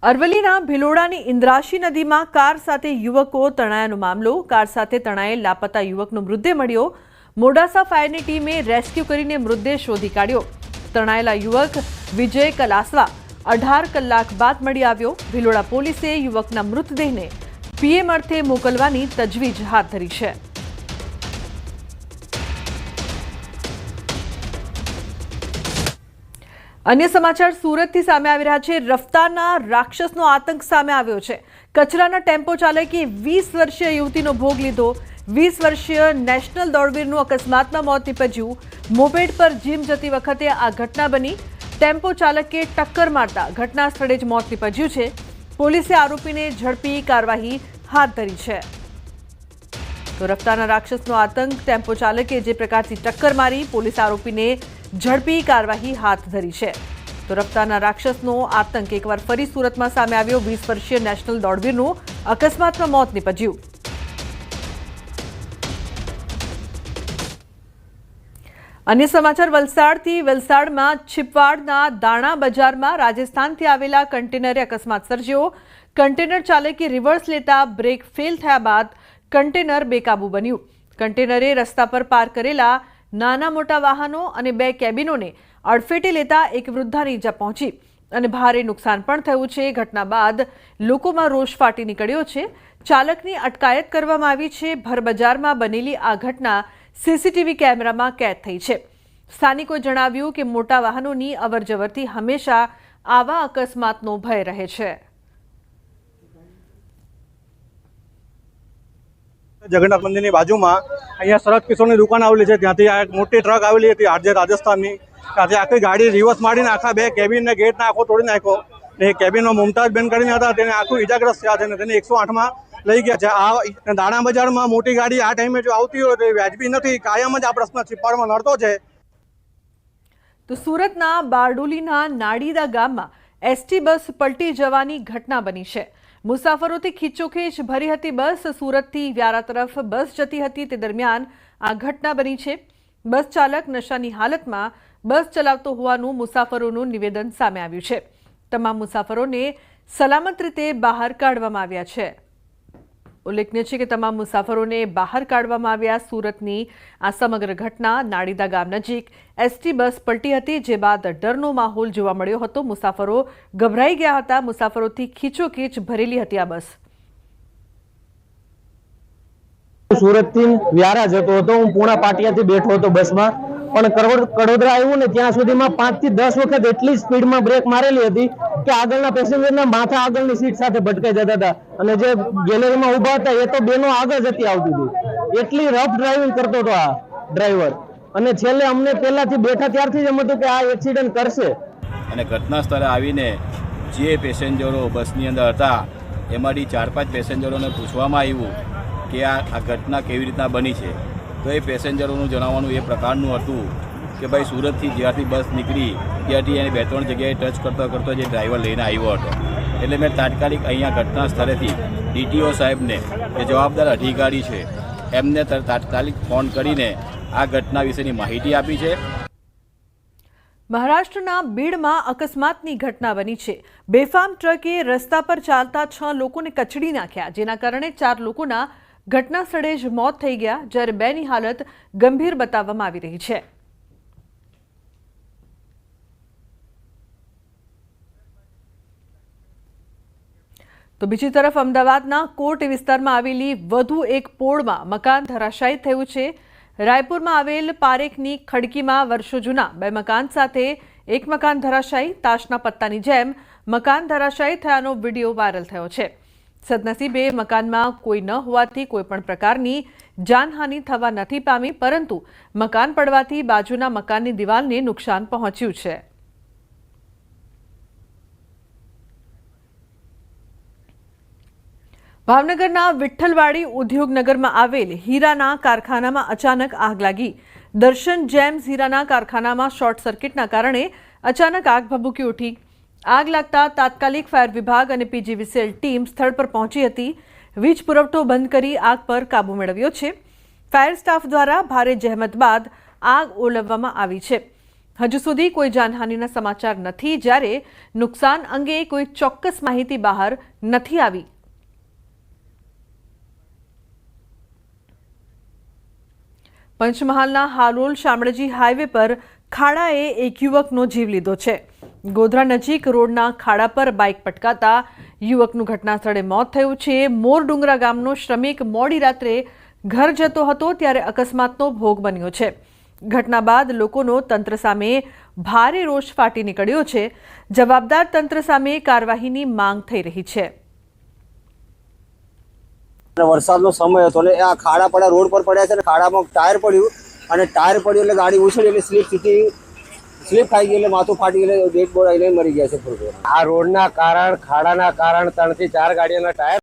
અરવલ્લીના ભિલોડાની ઇન્દ્રાશી નદીમાં કાર સાથે યુવકો તણાયાનો મામલો। કાર સાથે તણાયેલ લાપતા યુવકનો મૃતદેહ મળ્યો। મોડાસા ફાયરની ટીમે રેસ્ક્યુ કરીને મૃતદેહ શોધી કાઢ્યો। તણાયેલા યુવક વિજય કલાસવા 18 કલાક બાદ મળી આવ્યો। ભિલોડા પોલીસે યુવકના મૃતદેહને પીએમ અર્થે મોકલવાની તજવીજ હાથ ધરી છે। अन्य समाचार सूरत थी सामे आवी रह्या छे। रफ्तारना राक्षसनो आतंक सामे आव्यो छे। कचराना टेम्पो चालके 20 वर्षीय युवतीनो भोग लीधो। 20 वर्षीय नेशनल दौड़वीरनुं अकस्मातमां मोत निपज्युं। मोपेड पर जीम जती वखते आ घटना बनी। टेम्पो चालके टक्कर मारता घटना स्थळे ज मोत निपज्युं छे। पोलीसे आरोपीने झड़पी कार्यवाही हाथ धरी छे। तो रफ्तारना राक्षसनो आतंक टेम्पो चालके जे प्रकारथी टक्कर मारी, पोलीस आरोपीने झड़पी कार्यवाही हाथ धरी है। तो रफ्तारना राक्षसनो आतंक एक बार फरी सूरत में सामे आव्यो। 20 वर्षीय नेशनल दौड़वीरनुं अकस्मातमां मौत निपज्युं। अन्य समाचार वलसाडथी। वलसाडमां छिपवाडना दाणा बजारमां राजस्थानथी आवेला कंटेनरे अकस्मात सर्ज्यो। कंटेनर चालके रिवर्स लेता ब्रेक फेल थया बाद कंटेनर बेकाबू बन्युं। कंटेनरे रस्ता पर पार करेला नाना मोटा वाहनों और 2 केबिनों ने अड़फेटे लेता एक वृद्धाने ईजा पहोंची और भारे नुकसान पण थयुं छे। घटना बाद लोकोमां रोष फाटी निकळ्यो छे। चालकनी अटकायत करवामां आवी छे। भरबजारमां बनेली आ घटना सीसीटीवी केमेरामां कैद थई छे। स्थानिकोए जणाव्युं के मोटा वाहनोनी अवरजवरथी हमेशा आवा अकस्मातनो भय रहे छे। जगन्नाथ मंदिर बाजू में अँ शरद किशोर की दुकान आवेली है। त्याथी आ एक मोटी ट्रक आवेली हती आरजे राजस्थान की। त्याथी आखी गाड़ी रिवर्स मारीने आखा 2 केबिन ने गेट ने आखो तोड़ी नाख्यो। ए केबिन में मुमताज बेन करीने हता तेने आखुं इजाग्रस्त थया छे। तेने 108 में लई गया छे। आ दाणा बजार में मोटी गाड़ी आ टाइमे जो आवती होय तो व्याजबी नथी। कायम ज आ प्रश्न छिपाड़मां नड़तो छे। तो सूरतना बारडोलीना नाड़ीदा गाममां एसटी बस पलटी जवानी घटना बनी है। मुसाफरोथी खीचोखीच भरी हती बस सूरतथी व्यारा तरफ बस जती हती ते दरमियान आ घटना बनी है। बस चालक नशानी हालतमां बस चलावतो होवानुं मुसाफरोनुं निवेदन सामे आव्युं छे। तमाम मुसाफरोने सलामत रीते बहार काढवामां आव्या छे। उल्लेखनीय है कि तमाम मुसाफरोने बहार काढवामां आव्या। सूरतनी आ समग्र घटना नाड़ीदा गाम नजीक एसटी बस पलटी हती, जे बाद डरनो माहोल जोवा मळ्यो हतो। मुसाफरो गभराई गया हता। मुसाफरोथी खीचोखीच भरेली हती आ बस। सूरतथी व्यारा जतो हतो। हूँ पूणा पाटियाथी बेठो हतो बसमां, पण कड़ोदरा आव्युं ने त्यां सुधीमां 5 થી 10 वखत एटली स्पीडमां ब्रेक मारेली हती के आगळना पेसेंजरना माथा आगळनी सीट साथे भटकाई जता हता अने जे गैलरीमां ऊभा हता ए तो बेनो आगळ जती आवती हती। एटली रफ ड्राइविंग करतो हतो आ ड्राइवर। अने छेल्ले अमने पहेलाथी बेठा त्यारथी ज एम हतुं के आ एक्सिडेंट करशे। अने घटना स्थळे आवीने जे पेसेंजरो बसनी अंदर हता एमांथी 4-5 पेसेंजरोने पूछवामां आव्युं के आ घटना केवी रीतना बनी है। तो ये पेसेंजरों जणाववानुं ए प्रकारनुं हतुं कि भाई सूरत थी ज्यांथी बस निकली त्यांथी एने 2-3 जग्याए टच करता करता जे ड्राइवर लईने आव्यो हतो। एटले मैं तात्कालिक अहींया घटना स्थळेथी डीटीओ साहेबने जे जवाबदार अधिकारी छे एमने तात्कालिक फोन करीने आ घटना विशेनी माहिती आपी छे। महाराष्ट्रना बीडमां अकस्मातनी घटना बनी है। बेफाम ट्रके रस्ता पर चालता 6 लोकोने कचड़ी नाख्या, जेना कारणे 4 लोकोना घटना स्थळे ज मौत थई गया, ज्यारे 2ની हालत गंभीर बताववामां आवी रही है। तो बीजी तरफ अमदावादना कोट विस्तारमां आवेली वधु एक पोळमां मकान धराशायी थयुं छे। रायपुरमां आवेल पारेखनी खड़कीमां वर्षो जूना 2 मकान साथे एक मकान धराशायी। ताशना पत्तानी जेम मकान धराशायी थयानो विडियो वायरल थयो छे। सदनसीबे मकानमां कोई न होवाथी कोईपण प्रकारनी जानहानि थवा नथी पामी, परंतु मकान पड़वाथी बाजुना मकाननी दीवालने नुकसान पहोंच्युं छे। भावनगरना विठ्ठलवाड़ी उद्योगनगरमां आवेल हीराना कारखानामां अचानक आग लागी। दर्शन जेम्स हीराना कारखानामां शॉर्ट सर्किटना कारणे अचानक आग भभूकी उठी। आग लागता तात्कालिक फायर विभाग और पीजीवीसीएल टीम स्थल पर पहुंची हती। वीज पुरवठो बंद करी आग पर काबू मेळव्यो छे। फायर स्टाफ द्वारा भारे जहमत बाद आग ओलववामां आवी छे। હજુ સુધી કોઈ જાનહાનિના સમાચાર નથી, જ્યારે નુકસાન અંગે કોઈ ચોક્કસ માહિતી બહાર નથી આવી. પંચમહાલના હાલોલ શામળાજી હાઈવે પર ખાડાએ એક યુવકનો જીવ લીધો છે. ગોધરા નજીક રોડના ખાડા પર બાઇક પટકાતા યુવકનું ઘટના સ્થળે મોત થયું છે. મોરડુંગરા ગામનો શ્રમિક મોડી રાત્રે ઘર જતો હતો ત્યારે અકસ્માતનો ભોગ બન્યો છે. ઘટના બાદ લોકોનો તંત્ર સામે ભારે રોષ ફાટી નીકળ્યો છે. જવાબદાર તંત્ર સામે કાર્યવાહીની માંગ થઈ રહી છે. વરસાદનો સમય હતો ને આ ખાડા પડ્યા, રોડ પર પડ્યા છે ને ખાડામાં ટાયર પડ્યું અને ટાયર પડ્યું એટલે ગાડી ઉછળી એટલે સ્લીપ ખાઈ ગઈ એટલે માથું ફાટી ગયું, ડેડ બોડી લઈને મરી ગયા છે. આ રોડના કારણ, ખાડાના કારણ 3 થી 4 ગાડીઓના ટાયર